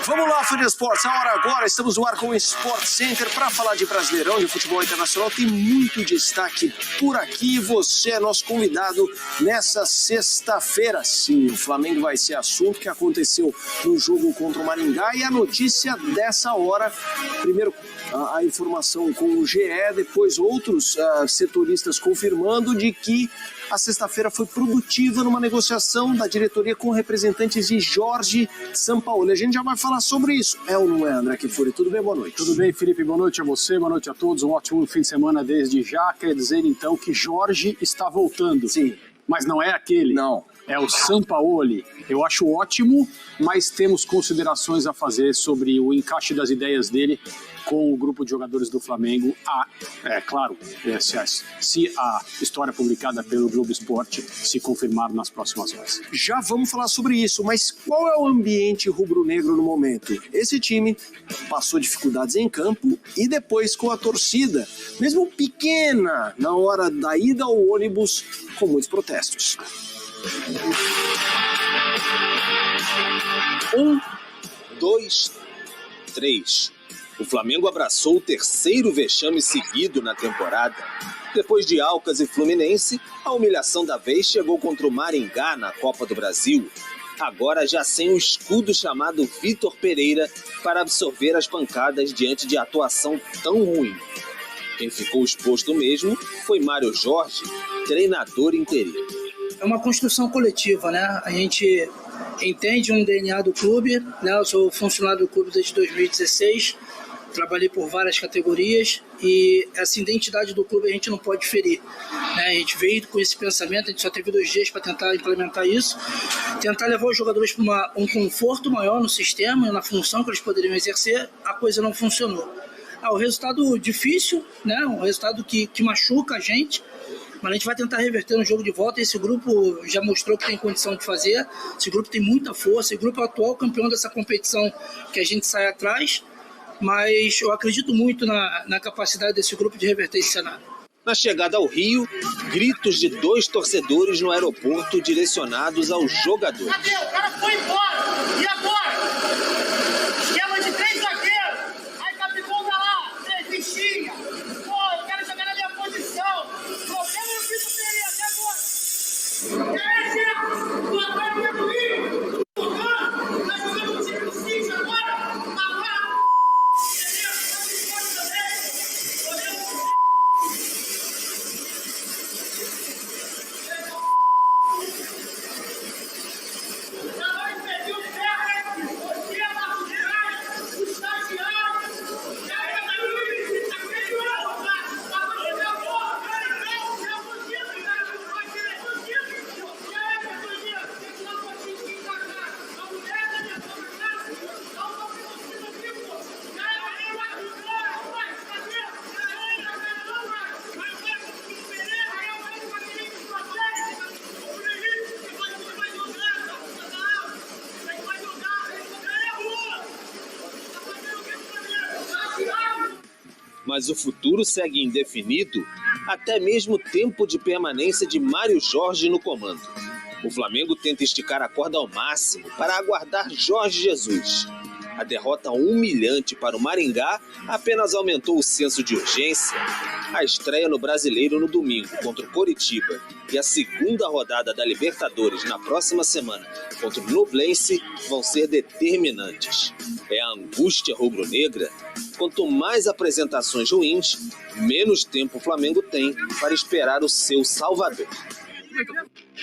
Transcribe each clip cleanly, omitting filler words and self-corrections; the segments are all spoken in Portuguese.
Vamos lá, Fã de Esportes, a hora agora, estamos no ar com o Sport Center para falar de Brasileirão, de futebol internacional, tem muito destaque por aqui, você é nosso convidado nessa sexta-feira. Sim, o Flamengo vai ser assunto que aconteceu no jogo contra o Maringá e a notícia dessa hora, primeiro a informação com o GE, depois outros setoristas confirmando de que a sexta-feira foi produtiva numa negociação da diretoria com representantes de Jorge Sampaoli. A gente já vai falar sobre isso. É ou não é, André Kfouri? Tudo bem? Boa noite. Tudo bem, Felipe? Boa noite a você, boa noite a todos. Um ótimo fim de semana desde já. Quer dizer, então, que Jorge está voltando. Sim. Mas não é aquele. Não. É o Sampaoli. Eu acho ótimo, mas temos considerações a fazer sobre o encaixe das ideias dele com o grupo de jogadores do Flamengo. Claro, se a história publicada pelo Globo Esporte se confirmar nas próximas horas. Já vamos falar sobre isso, mas qual é o ambiente rubro-negro no momento? Esse time passou dificuldades em campo e depois com a torcida, mesmo pequena, na hora da ida ao ônibus, com muitos protestos. 1, 2, 3. O Flamengo abraçou o terceiro vexame seguido na temporada. Depois de Alcas e Fluminense, a humilhação da vez chegou contra o Maringá na Copa do Brasil. Agora já sem o escudo chamado Vitor Pereira para absorver as pancadas diante de atuação tão ruim. Quem ficou exposto mesmo foi Mário Jorge, treinador interino. É uma construção coletiva, né? A gente entende um DNA do clube, né? Eu sou funcionário do clube desde 2016, trabalhei por várias categorias e essa identidade do clube a gente não pode ferir, né? A gente veio com esse pensamento, a gente só teve 2 dias para tentar implementar isso, tentar levar os jogadores para um conforto maior no sistema e na função que eles poderiam exercer. A coisa não funcionou. O resultado difícil, né? Um resultado que machuca a gente, mas a gente vai tentar reverter no jogo de volta. Esse grupo já mostrou que tem condição de fazer, esse grupo tem muita força, esse grupo é o atual campeão dessa competição que a gente sai atrás, mas eu acredito muito na capacidade desse grupo de reverter esse cenário. Na chegada ao Rio, gritos de 2 torcedores no aeroporto direcionados aos jogadores. Cadê? O cara foi embora! E agora? Esquema de 3 zagueiros! Aí Capitão tá lá, 3 bichinhas! Pô, eu quero jogar na minha posição! Problema no Vitor Pereira, até agora! E aí, Zé? Tu agora vai do Rio? Jogando? Vai jogar no time do City agora? Agora! Mas o futuro segue indefinido, até mesmo o tempo de permanência de Mário Jorge no comando. O Flamengo tenta esticar a corda ao máximo para aguardar Jorge Jesus. A derrota humilhante para o Maringá apenas aumentou o senso de urgência. A estreia no Brasileiro no domingo contra o Coritiba e a segunda rodada da Libertadores na próxima semana contra o Nublense vão ser determinantes. É a angústia rubro-negra. Quanto mais apresentações ruins, menos tempo o Flamengo tem para esperar o seu salvador.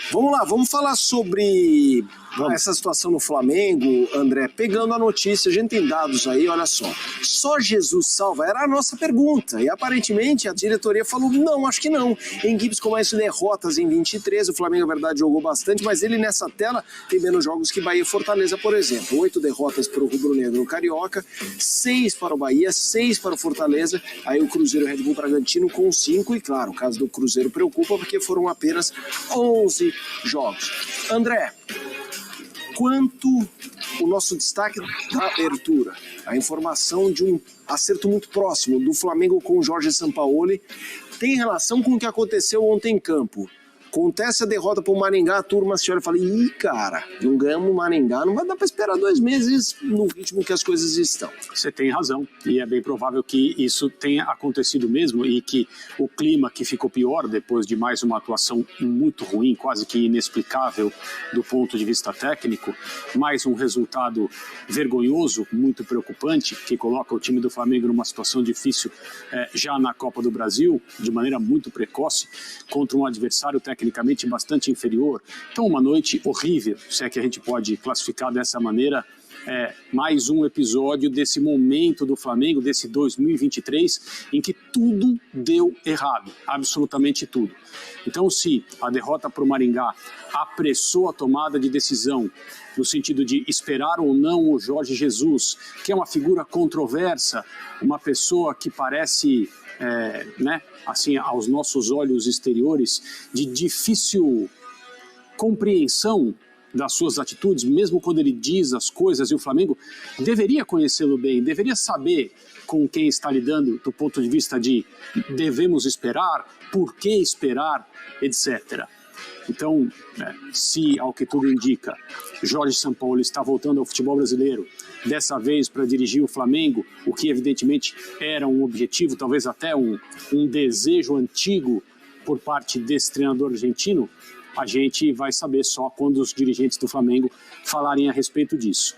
Vamos lá, vamos falar sobre essa situação no Flamengo, André. Pegando a notícia, a gente tem dados aí, olha só. Só Jesus salva? Era a nossa pergunta. E aparentemente a diretoria falou, não, acho que não. Em equipes com mais derrotas em 23, o Flamengo, na verdade, jogou bastante, mas ele nessa tela tem menos jogos que Bahia e Fortaleza, por exemplo. 8 derrotas para o rubro-negro Carioca, 6 para o Bahia, 6 para o Fortaleza. Aí o Cruzeiro e o Red Bull Bragantino com 5. E claro, o caso do Cruzeiro preocupa porque foram apenas 11 jogos. André, quanto o nosso destaque da abertura, a informação de um acerto muito próximo do Flamengo com o Jorge Sampaoli, tem relação com o que aconteceu ontem em campo. Acontece a derrota pro Maringá, a turma se olha e fala, ih, cara, não ganhamos o Maringá, não vai dar pra esperar 2 meses no ritmo que as coisas estão. Você tem razão, e é bem provável que isso tenha acontecido mesmo e que o clima que ficou pior depois de mais uma atuação muito ruim, quase que inexplicável do ponto de vista técnico, mais um resultado vergonhoso, muito preocupante, que coloca o time do Flamengo numa situação difícil já na Copa do Brasil, de maneira muito precoce, contra um adversário tecnicamente bastante inferior. Então, uma noite horrível, se é que a gente pode classificar dessa maneira, mais um episódio desse momento do Flamengo, desse 2023, em que tudo deu errado, absolutamente tudo. Então, se a derrota para o Maringá apressou a tomada de decisão, no sentido de esperar ou não o Jorge Jesus, que é uma figura controversa, uma pessoa que parece, assim, aos nossos olhos exteriores, de difícil compreensão das suas atitudes, mesmo quando ele diz as coisas, e o Flamengo deveria conhecê-lo bem, deveria saber com quem está lidando do ponto de vista de devemos esperar, por que esperar, etc. Então, se, ao que tudo indica, Jorge Sampaoli está voltando ao futebol brasileiro, dessa vez para dirigir o Flamengo, o que evidentemente era um objetivo, talvez até um desejo antigo por parte desse treinador argentino, a gente vai saber só quando os dirigentes do Flamengo falarem a respeito disso.